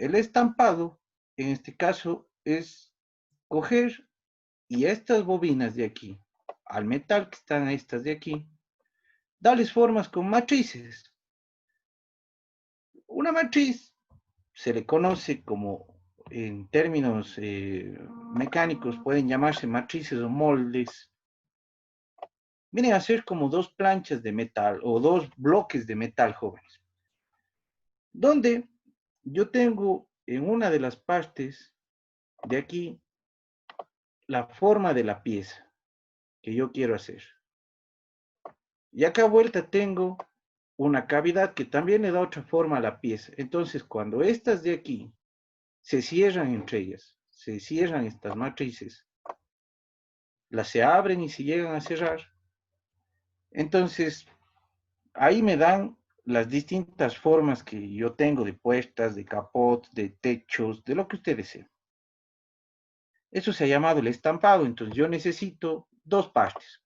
el estampado, en este caso, es coger y a estas bobinas de aquí, al metal que están estas de aquí, darles formas con matrices. Una matriz se le conoce como, en términos mecánicos, pueden llamarse matrices o moldes. Vienen a ser como dos planchas de metal o dos bloques de metal, jóvenes, donde yo tengo en una de las partes de aquí la forma de la pieza que yo quiero hacer. Y acá a vuelta tengo una cavidad que también le da otra forma a la pieza. Entonces, cuando estas de aquí se cierran entre ellas, se cierran estas matrices, las se abren y se llegan a cerrar, entonces ahí me dan las distintas formas que yo tengo de puestas, de capot, de techos, de lo que usted desee. Eso se ha llamado el estampado. Entonces yo necesito dos partes.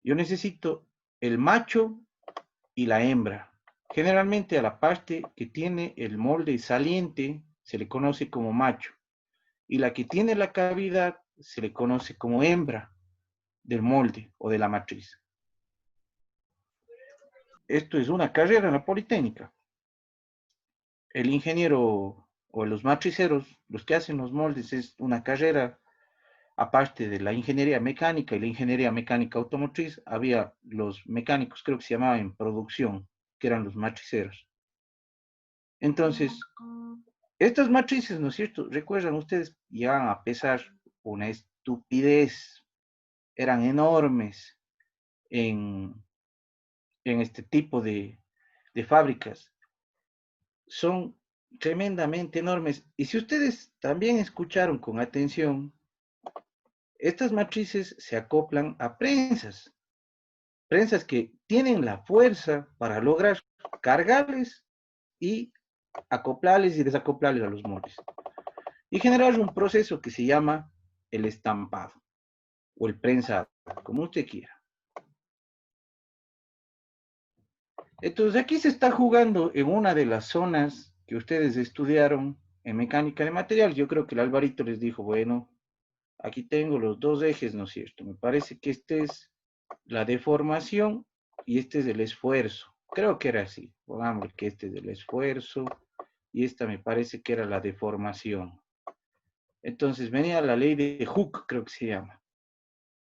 Yo necesito el macho y la hembra. Generalmente a la parte que tiene el molde saliente se le conoce como macho y la que tiene la cavidad se le conoce como hembra del molde o de la matriz. Esto es una carrera en la Politécnica. El ingeniero o los matriceros, los que hacen los moldes, es una carrera aparte de la ingeniería mecánica y la ingeniería mecánica automotriz. Había los mecánicos, creo que se llamaban en producción, que eran los matriceros. Entonces, estas matrices, ¿no es cierto? Recuerdan ustedes, llegaban a pesar una estupidez, eran enormes en, en este tipo de fábricas. Son tremendamente enormes. Y si ustedes también escucharon con atención, estas matrices se acoplan a prensas que tienen la fuerza para lograr cargarles y acoplarles y desacoplarles a los moldes. Y generar un proceso que se llama el estampado o el prensado, como usted quiera. Entonces aquí se está jugando en una de las zonas que ustedes estudiaron en mecánica de material. Yo creo que el Alvarito les dijo, bueno, aquí tengo los dos ejes, ¿no es cierto? Me parece que este es la deformación y este es el esfuerzo. Creo que era así. Pongamos que este es el esfuerzo y esta me parece que era la deformación. Entonces venía la ley de Hooke, creo que se llama.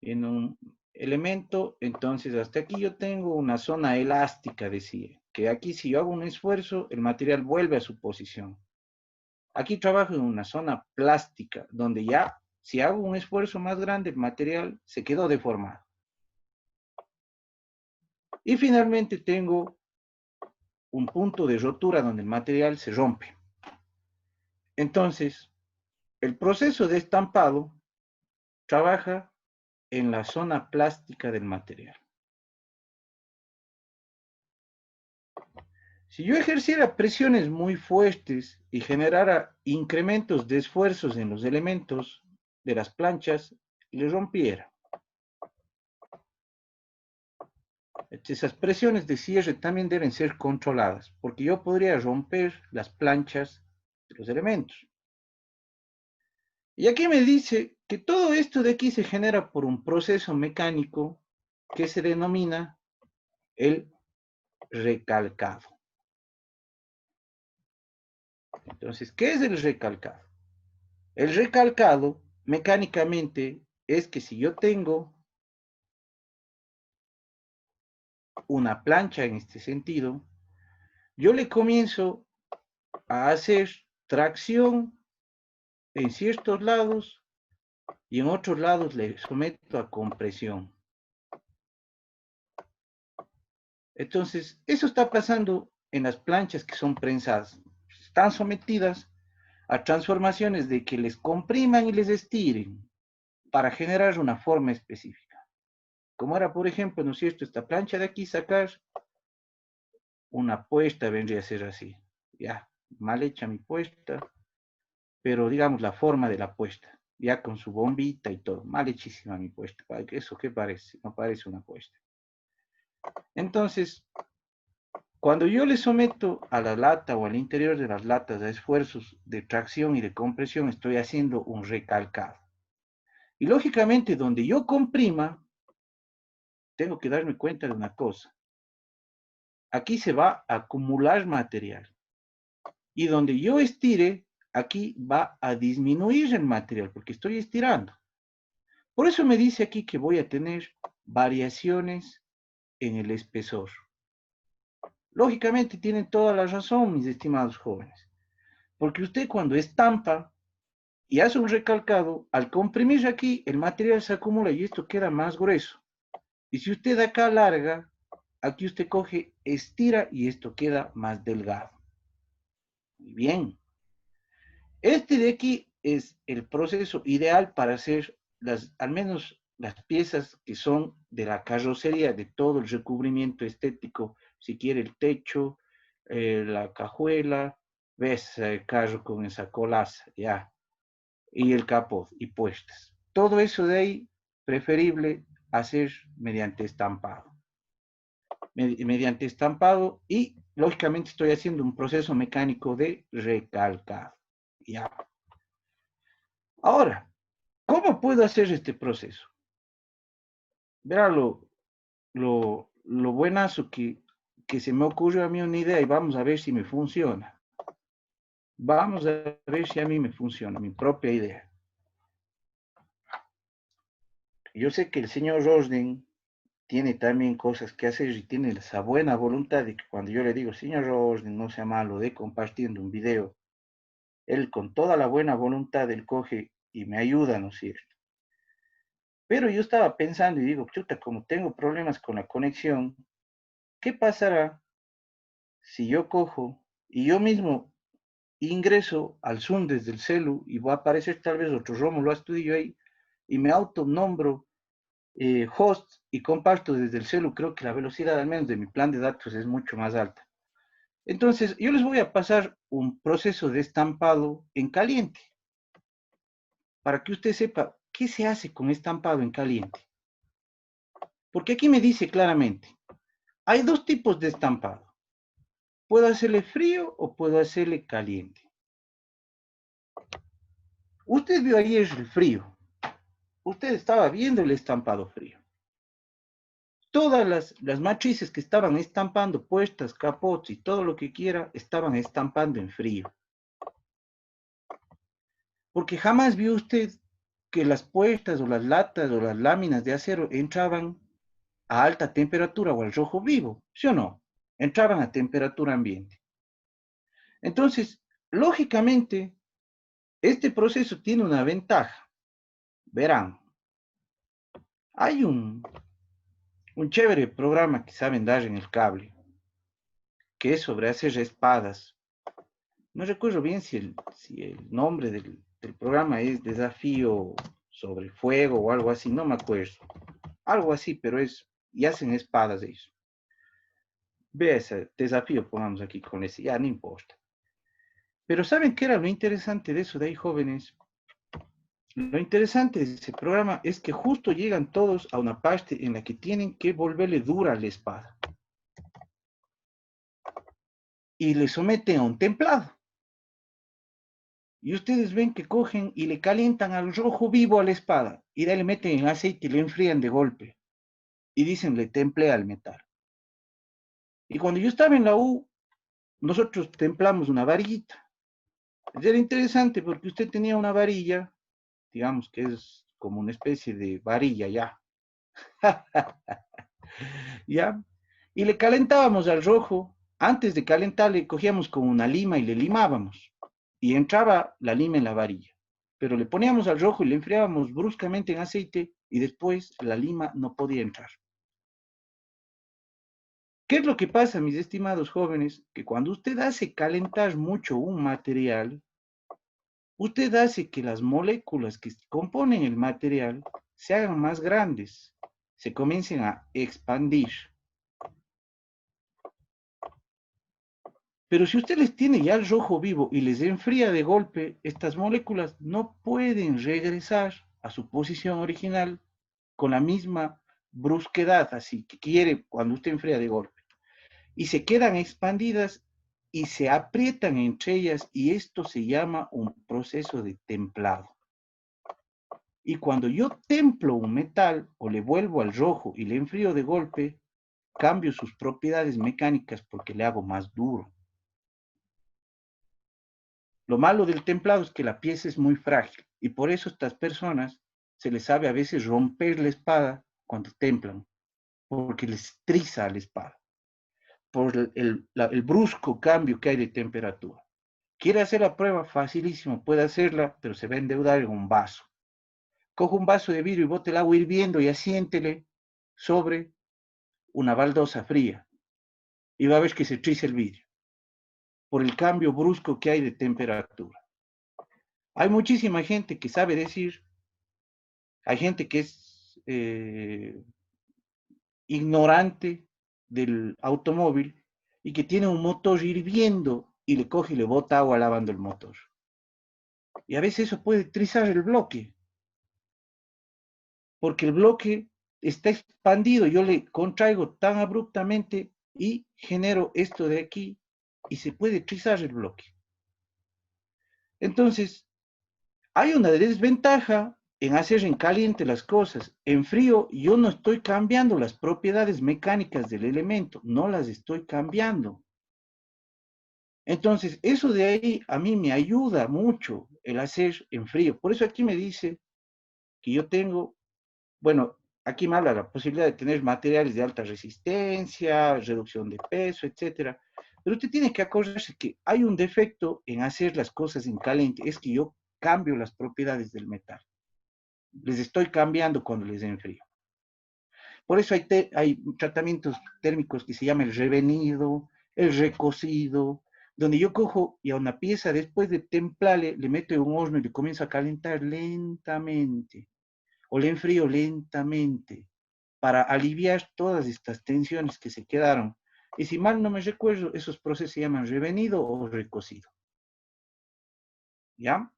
En un elemento, entonces hasta aquí yo tengo una zona elástica, decía, que aquí si yo hago un esfuerzo, el material vuelve a su posición. Aquí trabajo en una zona plástica, donde ya si hago un esfuerzo más grande, el material se quedó deformado. Y finalmente tengo un punto de rotura donde el material se rompe. Entonces, el proceso de estampado trabaja en la zona plástica del material. Si yo ejerciera presiones muy fuertes y generara incrementos de esfuerzos en los elementos de las planchas, le rompiera. Esas presiones de cierre también deben ser controladas, porque yo podría romper las planchas de los elementos. Y aquí me dice que todo esto de aquí se genera por un proceso mecánico que se denomina el recalcado. Entonces, ¿qué es el recalcado? El recalcado mecánicamente es que si yo tengo una plancha en este sentido, yo le comienzo a hacer tracción en ciertos lados y en otros lados le someto a compresión. Entonces, eso está pasando en las planchas que son prensadas. Están sometidas a transformaciones de que les compriman y les estiren para generar una forma específica. Como era, por ejemplo, ¿no es cierto? Esta plancha de aquí, sacar una puesta vendría a ser así. Ya, mal hecha mi puesta, pero digamos la forma de la puesta, ya con su bombita y todo. Mal hechísima mi puesta. ¿Eso qué parece? No parece una puesta. Entonces, Cuando yo le someto a la lata o al interior de las latas a esfuerzos de tracción y de compresión, estoy haciendo un recalcado. Y lógicamente, donde yo comprima, tengo que darme cuenta de una cosa. Aquí se va a acumular material. Y donde yo estire, aquí va a disminuir el material, porque estoy estirando. Por eso me dice aquí que voy a tener variaciones en el espesor. Lógicamente tienen toda la razón, mis estimados jóvenes, porque usted cuando estampa y hace un recalcado, al comprimir aquí, el material se acumula y esto queda más grueso. Y si usted acá larga, aquí usted coge, estira y esto queda más delgado. Muy bien. Este de aquí es el proceso ideal para hacer al menos las piezas que son de la carrocería, de todo el recubrimiento estético, si quiere el techo, la cajuela, ves el carro con esa colaza, ya, y el capó y puestas. Todo eso de ahí, preferible hacer mediante estampado. Mediante estampado y lógicamente estoy haciendo un proceso mecánico de recalcado. Ya. Ahora, ¿cómo puedo hacer este proceso? Verá lo buenazo que se me ocurrió a mí una idea y vamos a ver si me funciona. Vamos a ver si a mí me funciona, mi propia idea. Yo sé que el señor Rosden tiene también cosas que hacer y tiene esa buena voluntad de que cuando yo le digo, señor Rosden, no sea malo de compartiendo un video, él con toda la buena voluntad, él coge y me ayuda, ¿no es cierto? Pero yo estaba pensando y digo, chuta, como tengo problemas con la conexión, ¿qué pasará si yo cojo y yo mismo ingreso al Zoom desde el celu y va a aparecer tal vez otro Rómulo Astudillo ahí y me autonombro host y comparto desde el celu? Creo que la velocidad al menos de mi plan de datos es mucho más alta. Entonces, yo les voy a pasar un proceso de estampado en caliente para que usted sepa qué se hace con estampado en caliente. Porque aquí me dice claramente, hay dos tipos de estampado. Puedo hacerle frío o puedo hacerle caliente. Usted vio ayer el frío. Usted estaba viendo el estampado frío. Todas las matrices que estaban estampando, puestas, capots y todo lo que quiera, estaban estampando en frío. Porque jamás vio usted que las puestas o las latas o las láminas de acero entraban a alta temperatura o al rojo vivo, ¿sí o no? Entraban a temperatura ambiente. Entonces, lógicamente, este proceso tiene una ventaja. Verán, hay un chévere programa que saben dar en el cable, que es sobre hacer espadas. No recuerdo bien si el nombre del programa es Desafío sobre Fuego o algo así, no me acuerdo. Algo así, pero y hacen espadas ellos. Ve ese desafío, pongamos aquí con ese, ya no importa. Pero ¿saben qué era lo interesante de eso de ahí, jóvenes? Lo interesante de ese programa es que justo llegan todos a una parte en la que tienen que volverle dura la espada. Y le someten a un templado. Y ustedes ven que cogen y le calientan al rojo vivo a la espada. Y de ahí le meten en aceite y le enfrían de golpe. Y dicen, le templé al metal. Y cuando yo estaba en la U, nosotros templamos una varillita. Era interesante porque usted tenía una varilla, digamos que es como una especie de varilla ya. ¿Ya? Y le calentábamos al rojo. Antes de calentarle, cogíamos con una lima y le limábamos. Y entraba la lima en la varilla. Pero le poníamos al rojo y le enfriábamos bruscamente en aceite y después la lima no podía entrar. ¿Qué es lo que pasa, mis estimados jóvenes? Que cuando usted hace calentar mucho un material, usted hace que las moléculas que componen el material se hagan más grandes, se comiencen a expandir. Pero si usted les tiene ya el rojo vivo y les enfría de golpe, estas moléculas no pueden regresar a su posición original con la misma brusquedad, así que quiere cuando usted enfría de golpe. y se quedan expandidas y se aprietan entre ellas y esto se llama un proceso de templado. Y cuando yo templo un metal o le vuelvo al rojo y le enfrío de golpe, cambio sus propiedades mecánicas porque le hago más duro. Lo malo del templado es que la pieza es muy frágil y por eso a estas personas se les sabe a veces romper la espada cuando templan, porque les triza la espada, por el brusco cambio que hay de temperatura. Quiere hacer la prueba, facilísimo, puede hacerla, pero se va a endeudar en un vaso. Coge un vaso de vidrio y bote el agua hirviendo y asiéntele sobre una baldosa fría y va a ver que se triza el vidrio por el cambio brusco que hay de temperatura. Hay muchísima gente que sabe decir, hay gente que es ignorante del automóvil y que tiene un motor hirviendo y le coge y le bota agua lavando el motor. Y a veces eso puede trizar el bloque, porque el bloque está expandido, yo le contraigo tan abruptamente y genero esto de aquí y se puede trizar el bloque. Entonces, hay una desventaja en hacer en caliente las cosas. En frío yo no estoy cambiando las propiedades mecánicas del elemento, no las estoy cambiando. Entonces, eso de ahí a mí me ayuda mucho el hacer en frío. Por eso aquí me dice que yo tengo, bueno, aquí me habla la posibilidad de tener materiales de alta resistencia, reducción de peso, etcétera. Pero usted tiene que acordarse que hay un defecto en hacer las cosas en caliente, es que yo cambio las propiedades del metal. Les estoy cambiando cuando les enfrío. Por eso hay tratamientos térmicos que se llama el revenido, el recocido, donde yo cojo y a una pieza después de templarle, le meto en un horno y le comienzo a calentar lentamente, o le enfrío lentamente, para aliviar todas estas tensiones que se quedaron. Y si mal no me recuerdo, esos procesos se llaman revenido o recocido. ¿Ya?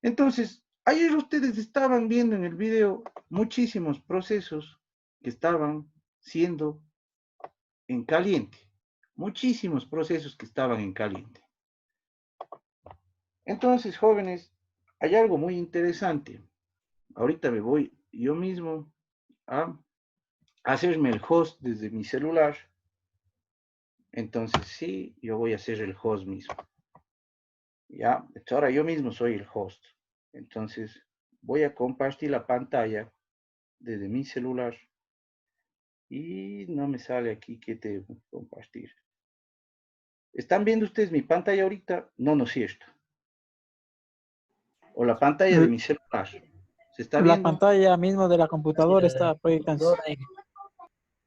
Entonces, ayer ustedes estaban viendo en el video muchísimos procesos que estaban siendo en caliente, muchísimos procesos que estaban en caliente. Entonces, jóvenes, hay algo muy interesante. Ahorita me voy yo mismo a hacerme el host desde mi celular. Entonces, sí, yo voy a hacer el host mismo. Ya, ahora yo mismo soy el host. Entonces, voy a compartir la pantalla desde mi celular. Y no me sale aquí que te compartir. ¿Están viendo ustedes mi pantalla ahorita? No, no es cierto. O la pantalla de mi celular. ¿Se está La viendo? pantalla mismo de la computadora está proyectándose.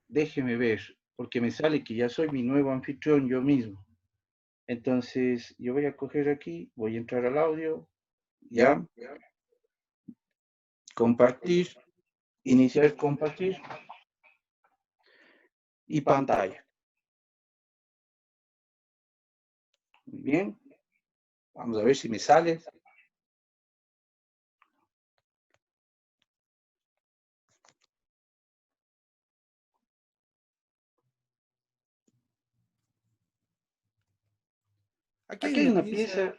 Déjeme ver, porque me sale que ya soy mi nuevo anfitrión yo mismo. Entonces, yo voy a coger aquí, voy a entrar al audio, ya, compartir, iniciar compartir y pantalla. Muy bien, vamos a ver si me sale. Aquí hay una pieza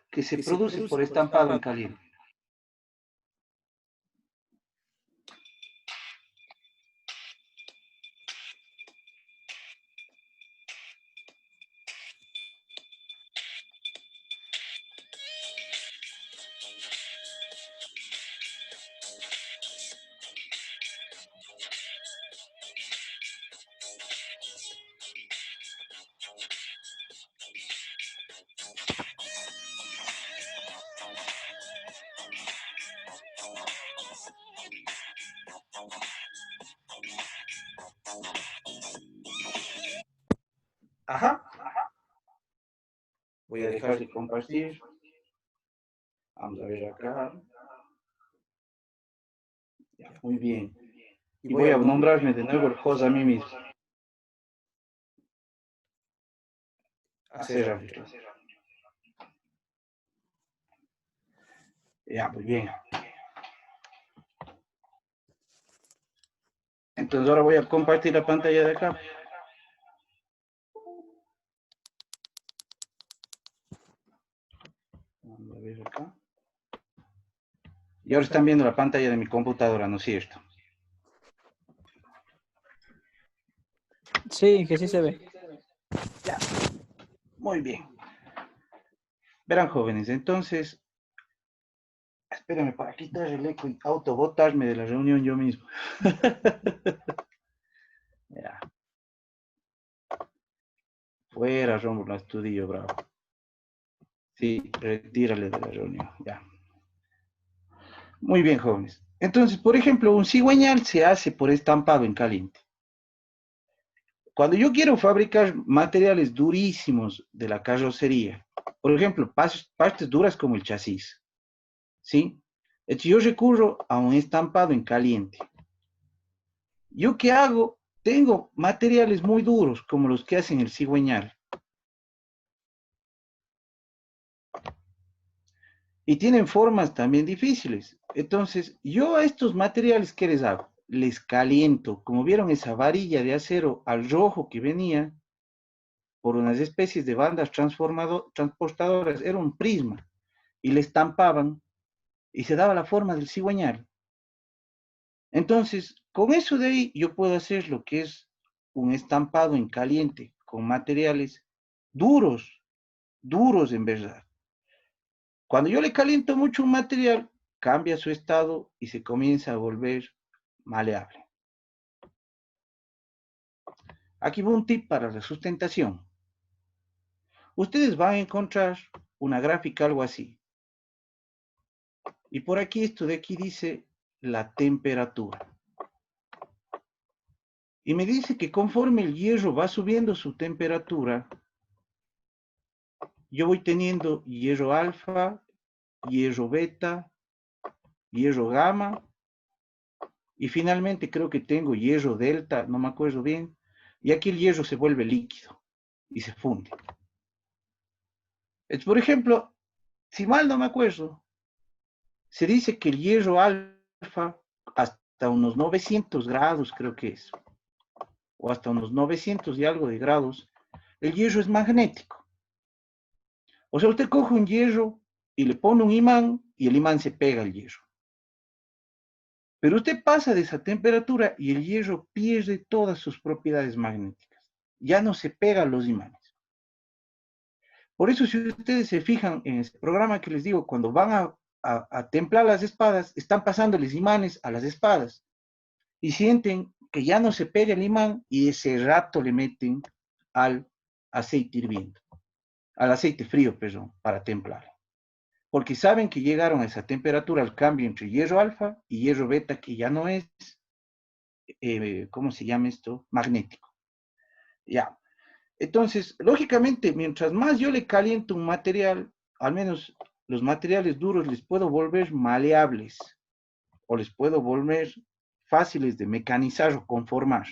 que se produce por estampado en caliente. Ajá. Voy a dejar de compartir. Vamos a ver acá. Ya, muy bien. Y voy a nombrarme de nuevo el host a mí mismo. Hacer anfitrión. Ya, muy bien. Entonces ahora voy a compartir la pantalla de acá. Vamos a ver acá. Y ahora están viendo la pantalla de mi computadora, ¿no es cierto? Sí, que sí se ve. Ya. Muy bien. Verán, jóvenes, entonces, espérenme para quitar el eco y autobotarme de la reunión yo mismo. Ya. Fuera, Rómulo Astudillo, bravo. Sí, retírale de la reunión, ya. Muy bien, jóvenes. Entonces, por ejemplo, un cigüeñal se hace por estampado en caliente. Cuando yo quiero fabricar materiales durísimos de la carrocería, por ejemplo, partes duras como el chasis, ¿sí? Entonces yo recurro a un estampado en caliente. ¿Yo qué hago? Tengo materiales muy duros como los que hacen el cigüeñal. Y tienen formas también difíciles. Entonces, yo a estos materiales, ¿qué les hago? Les caliento. Como vieron esa varilla de acero al rojo que venía por unas especies de bandas transportadoras, era un prisma. Y le estampaban y se daba la forma del cigüeñal. Entonces, con eso de ahí yo puedo hacer lo que es un estampado en caliente con materiales duros, duros en verdad. Cuando yo le caliento mucho un material, cambia su estado y se comienza a volver maleable. Aquí va un tip para la sustentación. Ustedes van a encontrar una gráfica algo así. Y por aquí, esto de aquí dice la temperatura. Y me dice que conforme el hierro va subiendo su temperatura, yo voy teniendo hierro alfa, hierro beta, hierro gamma, y finalmente creo que tengo hierro delta, no me acuerdo bien, y aquí el hierro se vuelve líquido y se funde. Entonces, por ejemplo, si mal no me acuerdo, se dice que el hierro alfa hasta unos 900 grados creo que es, o hasta unos 900 y algo de grados, el hierro es magnético. O sea, usted coge un hierro y le pone un imán y el imán se pega al hierro. Pero usted pasa de esa temperatura y el hierro pierde todas sus propiedades magnéticas. Ya no se pega a los imanes. Por eso, si ustedes se fijan en ese programa que les digo, cuando van a templar las espadas, están pasándoles imanes a las espadas y sienten que ya no se pega el imán y ese rato le meten al aceite hirviendo, al aceite frío, perdón, para templar. Porque saben que llegaron a esa temperatura al cambio entre hierro alfa y hierro beta, que ya no es, ¿cómo se llama esto? Magnético. Ya. Entonces, lógicamente, mientras más yo le caliento un material, al menos los materiales duros les puedo volver maleables o les puedo volver fáciles de mecanizar o conformar.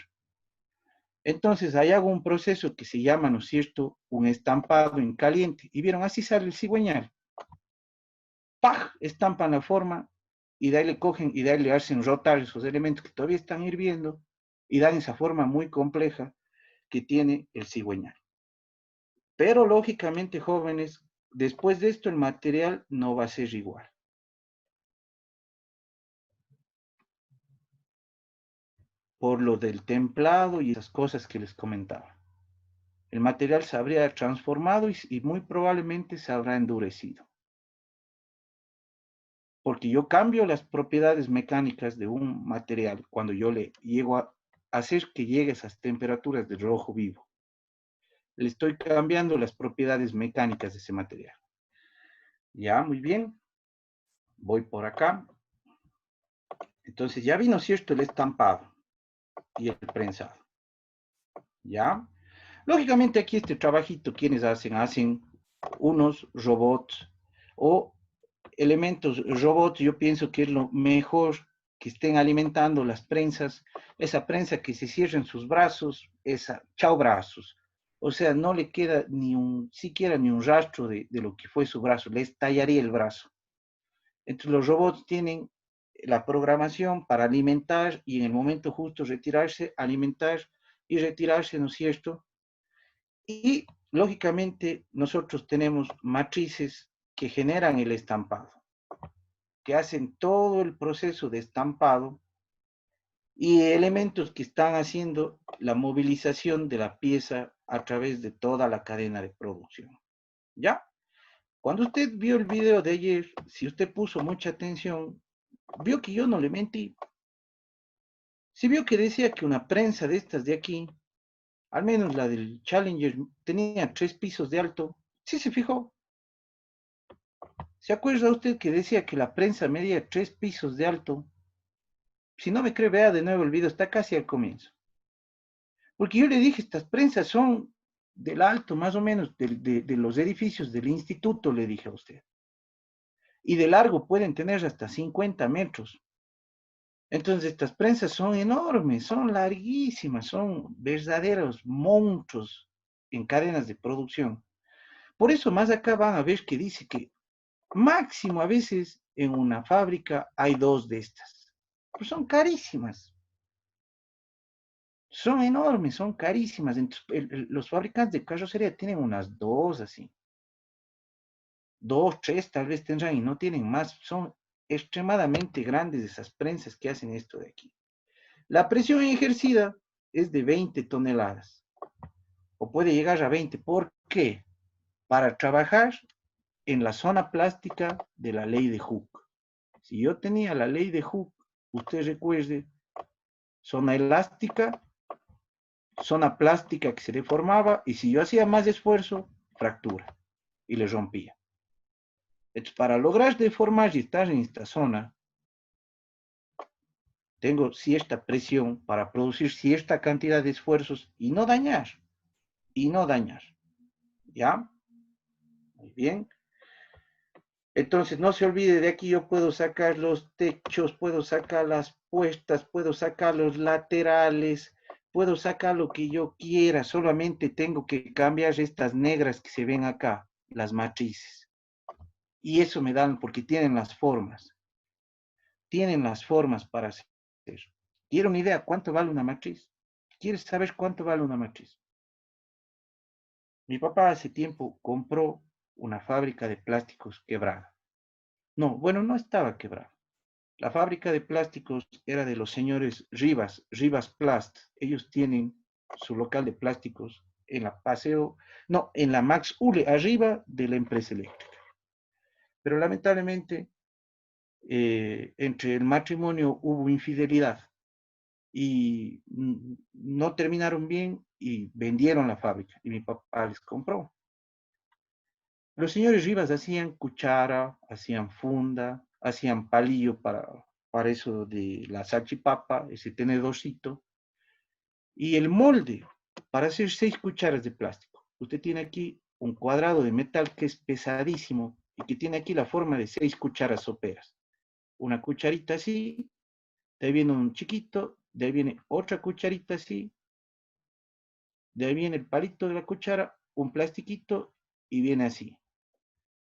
Entonces, ahí hago un proceso que se llama, ¿no es cierto?, un estampado en caliente. Y vieron, así sale el cigüeñal. ¡Pah! Estampan la forma y de ahí le cogen y de ahí le hacen rotar esos elementos que todavía están hirviendo y dan esa forma muy compleja que tiene el cigüeñal. Pero lógicamente, jóvenes, después de esto el material no va a ser igual. Por lo del templado y esas cosas que les comentaba. El material se habría transformado y muy probablemente se habrá endurecido. Porque yo cambio las propiedades mecánicas de un material cuando yo le llego a hacer que llegue a esas temperaturas de rojo vivo. Le estoy cambiando las propiedades mecánicas de ese material. Ya, muy bien. Voy por acá. Entonces ya vino, ¿cierto?, el estampado y el prensado. ¿Ya? Lógicamente aquí este trabajito, ¿quiénes hacen? Hacen unos robots o elementos robots. Yo pienso que es lo mejor que estén alimentando las prensas, esa prensa que se cierra en sus brazos, esa, chao brazos. O sea, no le queda ni un, siquiera ni un rastro de lo que fue su brazo, le estallaría el brazo. Entonces los robots tienen la programación para alimentar y en el momento justo retirarse, alimentar y retirarse, ¿no es cierto? Y lógicamente nosotros tenemos matrices que generan el estampado, que hacen todo el proceso de estampado y elementos que están haciendo la movilización de la pieza a través de toda la cadena de producción. ¿Ya? Cuando usted vio el video de ayer, si usted puso mucha atención, vio que yo no le mentí. Si vio que decía que una prensa de estas de aquí, al menos la del Challenger, tenía 3 pisos de alto. Sí se fijó. ¿Se acuerda usted que decía que la prensa medía 3 pisos de alto? Si no me cree, vea de nuevo el video, está casi al comienzo. Porque yo le dije, estas prensas son del alto, más o menos, de los edificios del instituto, le dije a usted. Y de largo pueden tener hasta 50 metros. Entonces, estas prensas son enormes, son larguísimas, son verdaderos monstruos en cadenas de producción. Por eso más acá van a ver que dice que máximo a veces en una fábrica hay 2 de estas. Pues son carísimas. Son enormes, son carísimas. Entonces, los fabricantes de carrocería tienen unas 2 así. 2, 3 tal vez tendrán y no tienen más. Son extremadamente grandes esas prensas que hacen esto de aquí. La presión ejercida es de 20 toneladas. O puede llegar a 20. ¿Por qué? Para trabajar en la zona plástica de la ley de Hooke. Si yo tenía la ley de Hooke, usted recuerde, zona elástica, zona plástica que se deformaba, y si yo hacía más esfuerzo, fractura, y le rompía. Entonces, para lograr deformar y estar en esta zona, tengo cierta presión para producir cierta cantidad de esfuerzos y no dañar, ¿ya? Muy bien. Entonces, no se olvide, de aquí yo puedo sacar los techos, puedo sacar las puestas, puedo sacar los laterales, puedo sacar lo que yo quiera, solamente tengo que cambiar estas negras que se ven acá, las matrices. Y eso me dan, porque tienen las formas para hacer. ¿Quiere una idea cuánto vale una matriz? ¿Quieres saber cuánto vale una matriz? Mi papá hace tiempo compró una fábrica de plásticos quebrada. No, bueno, no estaba quebrada. La fábrica de plásticos era de los señores Rivas, Rivas Plast. Ellos tienen su local de plásticos en la Paseo, no, en la Max Ule, arriba de la empresa eléctrica. Pero lamentablemente, entre el matrimonio hubo infidelidad y no terminaron bien y vendieron la fábrica y mi papá les compró. Los señores Rivas hacían cuchara, hacían funda, hacían palillo para eso de la salchipapa, ese tenedorcito, y el molde para hacer 6 cucharas de plástico. Usted tiene aquí un cuadrado de metal que es pesadísimo y que tiene aquí la forma de 6 cucharas soperas. Una cucharita así, de ahí viene un chiquito, de ahí viene otra cucharita así, de ahí viene el palito de la cuchara, un plastiquito y viene así.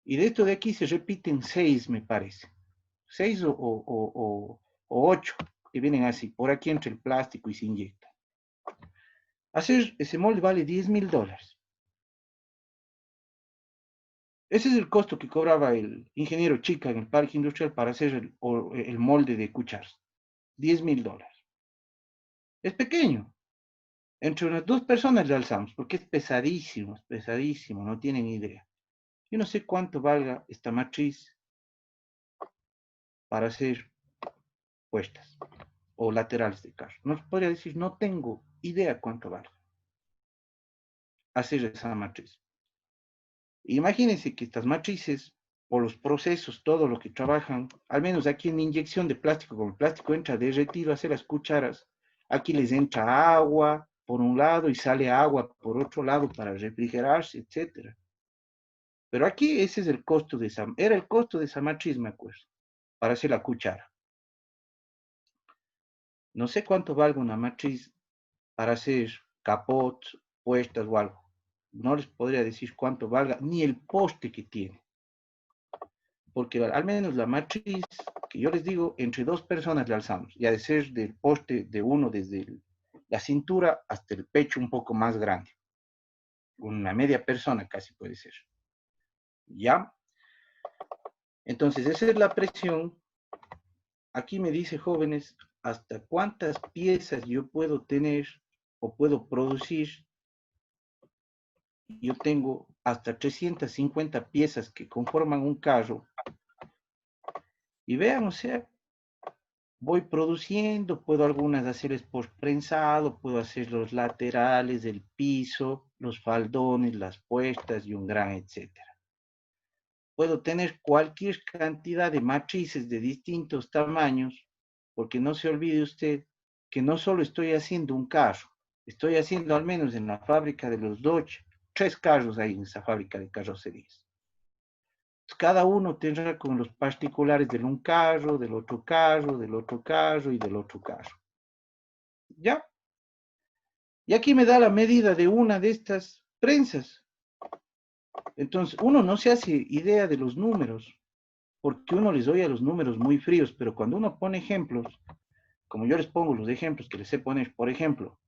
Y de esto de aquí se repiten 6, me parece. 6 o 8 que vienen así, por aquí entre el plástico y se inyecta. Hacer ese molde vale $10,000. Ese es el costo que cobraba el ingeniero Chica en el parque industrial para hacer el molde de cucharas. $10,000. Es pequeño. Entre unas 2 personas le alzamos, porque es pesadísimo, no tienen idea. Yo no sé cuánto valga esta matriz para hacer puestas o laterales de carro. No podría decir, no tengo idea cuánto vale hacer esa matriz. Imagínense que estas matrices, por los procesos, todo lo que trabajan, al menos aquí en inyección de plástico, como el plástico entra derretido a hacer las cucharas, aquí les entra agua por un lado y sale agua por otro lado para refrigerarse, etcétera. Pero aquí ese es el costo de esa, era el costo de esa matriz, me acuerdo, para hacer la cuchara. No sé cuánto valga una matriz para hacer capot, puestas o algo. No les podría decir cuánto valga, ni el poste que tiene. Porque al menos la matriz, que yo les digo, entre 2 personas le alzamos, y ha de ser del poste de uno desde la cintura hasta el pecho un poco más grande. Una media persona casi puede ser. ¿Ya? Entonces, esa es la presión. Aquí me dice, jóvenes, hasta cuántas piezas yo puedo tener o puedo producir. Yo tengo hasta 350 piezas que conforman un carro. Y vean, o sea, voy produciendo, puedo algunas hacerles por prensado, puedo hacer los laterales del piso, los faldones, las puestas y un gran etcétera. Puedo tener cualquier cantidad de matrices de distintos tamaños, porque no se olvide usted que no solo estoy haciendo un carro, estoy haciendo al menos en la fábrica de los Dodge, 3 carros ahí en esa fábrica de carrocerías. Cada uno tendrá con los particulares del un carro, del otro carro, del otro carro y del otro carro. ¿Ya? Y aquí me da la medida de una de estas prensas. Entonces, uno no se hace idea de los números, porque uno les oye a los números muy fríos, pero cuando uno pone ejemplos, como yo les pongo los ejemplos que les sé poner, por ejemplo,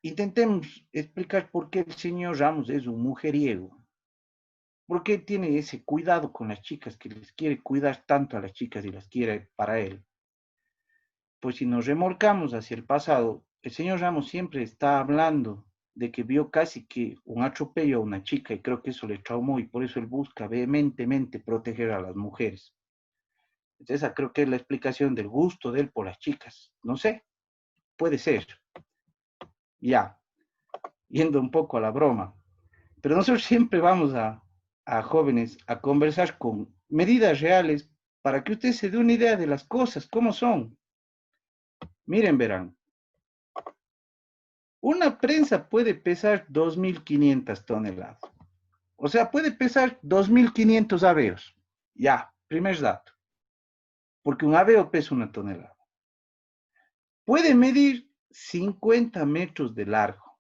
intentemos explicar por qué el señor Ramos es un mujeriego. ¿Por qué tiene ese cuidado con las chicas, que les quiere cuidar tanto a las chicas y las quiere para él? Pues si nos remolcamos hacia el pasado, el señor Ramos siempre está hablando de que vio casi que un atropello a una chica y creo que eso le traumó y por eso él busca vehementemente proteger a las mujeres. Esa creo que es la explicación del gusto de él por las chicas. No sé, puede ser. Ya, yendo un poco a la broma. Pero nosotros siempre vamos a jóvenes a conversar con medidas reales para que usted se dé una idea de las cosas, cómo son. Miren, verán, una prensa puede pesar 2.500 toneladas. O sea, puede pesar 2.500 aveos. Ya, primer dato. Porque un aveo pesa una tonelada. Puede medir 50 metros de largo.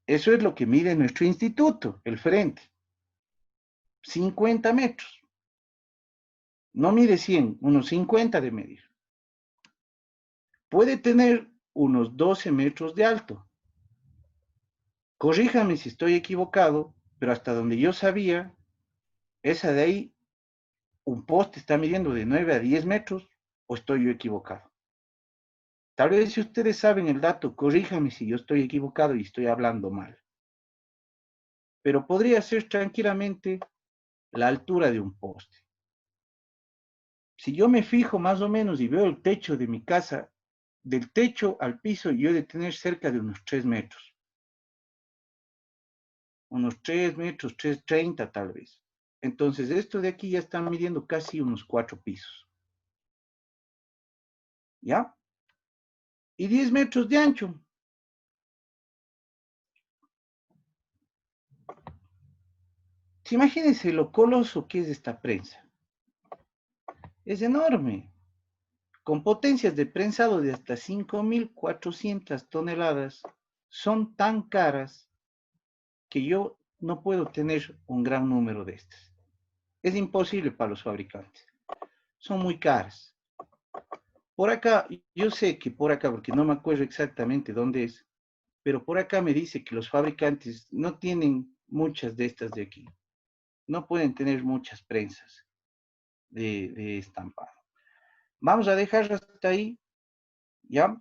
Eso es lo que mide nuestro instituto, el frente. 50 metros. No mide 100, unos 50 de medir. Puede tener unos 12 metros de alto. Corríjame si estoy equivocado, pero hasta donde yo sabía, esa de ahí, un poste está midiendo de 9 a 10 metros, o estoy yo equivocado. Tal vez si ustedes saben el dato, corríjame si yo estoy equivocado y estoy hablando mal. Pero podría ser tranquilamente la altura de un poste. Si yo me fijo más o menos y veo el techo de mi casa, del techo al piso yo he de tener cerca de unos 3 metros. Unos 3 metros, 3,30 tal vez. Entonces, esto de aquí ya están midiendo casi unos 4 pisos. ¿Ya? Y 10 metros de ancho. Imagínense lo coloso que es esta prensa. Es enorme. Con potencias de prensado de hasta 5.400 toneladas. Son tan caras que yo no puedo tener un gran número de estas. Es imposible para los fabricantes. Son muy caras. Por acá, yo sé que por acá, porque no me acuerdo exactamente dónde es, pero por acá me dice que los fabricantes no tienen muchas de estas de aquí. No pueden tener muchas prensas de estampado. Vamos a dejar hasta ahí, ¿ya?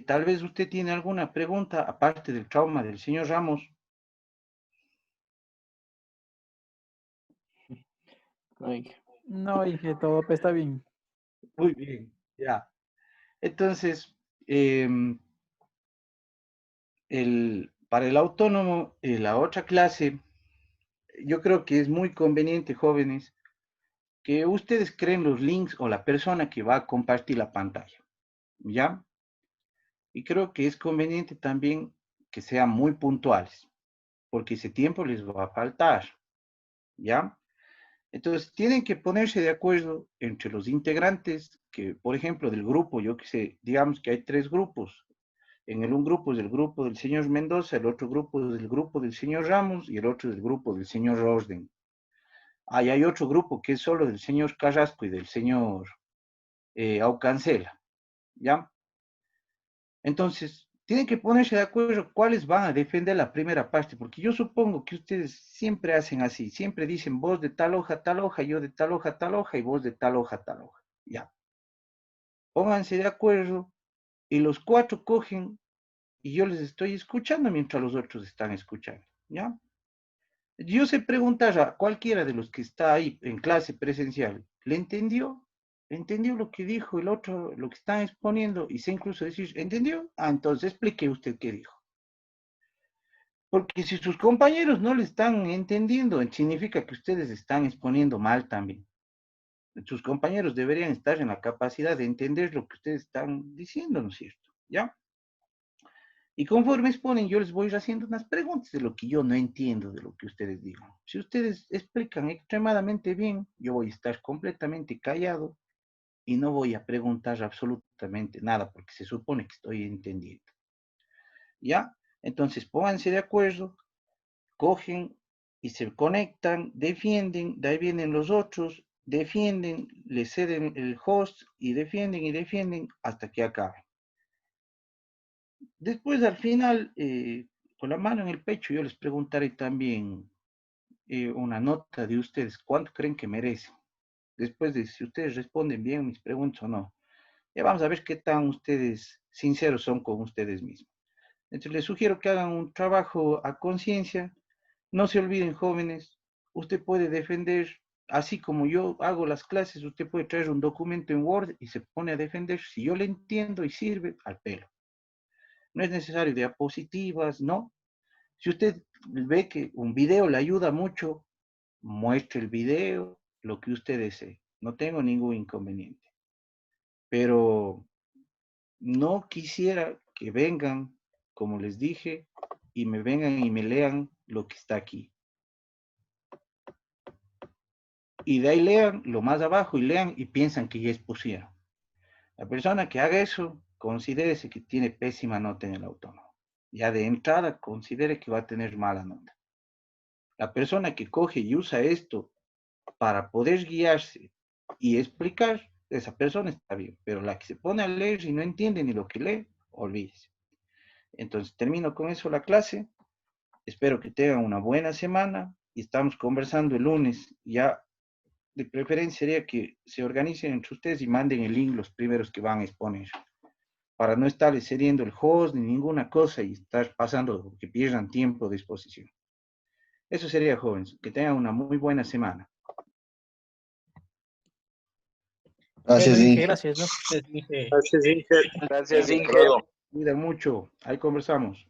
Tal vez usted tiene alguna pregunta, aparte del trauma del señor Ramos. No, dije, todo está bien. Muy bien, ya. Entonces, eh, para el autónomo, la otra clase, yo creo que es muy conveniente, jóvenes, que ustedes creen los links o la persona que va a compartir la pantalla, ¿ya? Y creo que es conveniente también que sean muy puntuales, porque ese tiempo les va a faltar, ¿ya? Entonces, tienen que ponerse de acuerdo entre los integrantes que, por ejemplo, del grupo, yo que sé, digamos que hay 3 grupos. En el un grupo es el grupo del señor Mendoza, el otro grupo es el grupo del señor Ramos y el otro es el grupo del señor Rosden. Ahí hay otro grupo que es solo del señor Carrasco y del señor Aucancela, ¿ya? Entonces, Tienen que ponerse de acuerdo cuáles van a defender la primera parte, porque yo supongo que ustedes siempre hacen así, siempre dicen vos de tal hoja, yo de tal hoja y vos de tal hoja. Ya, pónganse de acuerdo y los cuatro cogen y yo les estoy escuchando mientras los otros están escuchando, ¿ya? Yo sé preguntar a cualquiera de los que está ahí en clase presencial, ¿le entendió? ¿Entendió lo que dijo el otro, lo que están exponiendo? Y sé incluso decir, ¿entendió? Ah, entonces explique usted qué dijo. Porque si sus compañeros no le están entendiendo, significa que ustedes están exponiendo mal también. Sus compañeros deberían estar en la capacidad de entender lo que ustedes están diciendo, ¿no es cierto? ¿Ya? Y conforme exponen, yo les voy haciendo unas preguntas de lo que yo no entiendo de lo que ustedes digan. Si ustedes explican extremadamente bien, yo voy a estar completamente callado y no voy a preguntar absolutamente nada porque se supone que estoy entendiendo. ¿Ya? Entonces pónganse de acuerdo, cogen y se conectan, defienden, de ahí vienen los otros, defienden, le ceden el host y defienden hasta que acaben. Después, al final, con la mano en el pecho, yo les preguntaré también una nota de ustedes, ¿cuánto creen que merecen? Después de si ustedes responden bien mis preguntas o no. Ya vamos a ver qué tan ustedes sinceros son con ustedes mismos. Entonces, les sugiero que hagan un trabajo a conciencia. No se olviden, jóvenes, usted puede defender, así como yo hago las clases, usted puede traer un documento en Word y se pone a defender. Si yo le entiendo y sirve, al pelo. No es necesario diapositivas, no. Si usted ve que un video le ayuda mucho, muestre el video, lo que usted desee. No tengo ningún inconveniente. Pero no quisiera que vengan, como les dije, y me vengan y me lean lo que está aquí. Y de ahí lean lo más abajo y lean y piensan que ya es pusieron. La persona que haga eso, considérese que tiene pésima nota en el autónomo. Ya de entrada, considere que va a tener mala nota. La persona que coge y usa esto para poder guiarse y explicar, esa persona está bien, pero la que se pone a leer y no entiende ni lo que lee, olvídese. Entonces termino con eso la clase, espero que tengan una buena semana y estamos conversando el lunes. Ya de preferencia sería que se organicen entre ustedes y manden el link los primeros que van a exponer, para no estarles cediendo el host ni ninguna cosa y estar pasando que pierdan tiempo de exposición. Eso sería, jóvenes, que tengan una muy buena semana. Bueno, Gracias, Inge, Inge. gracias, ¿no? Les dije. Gracias, Inge. Gracias, Hasta Inge. luego. Cuida mucho, ahí conversamos.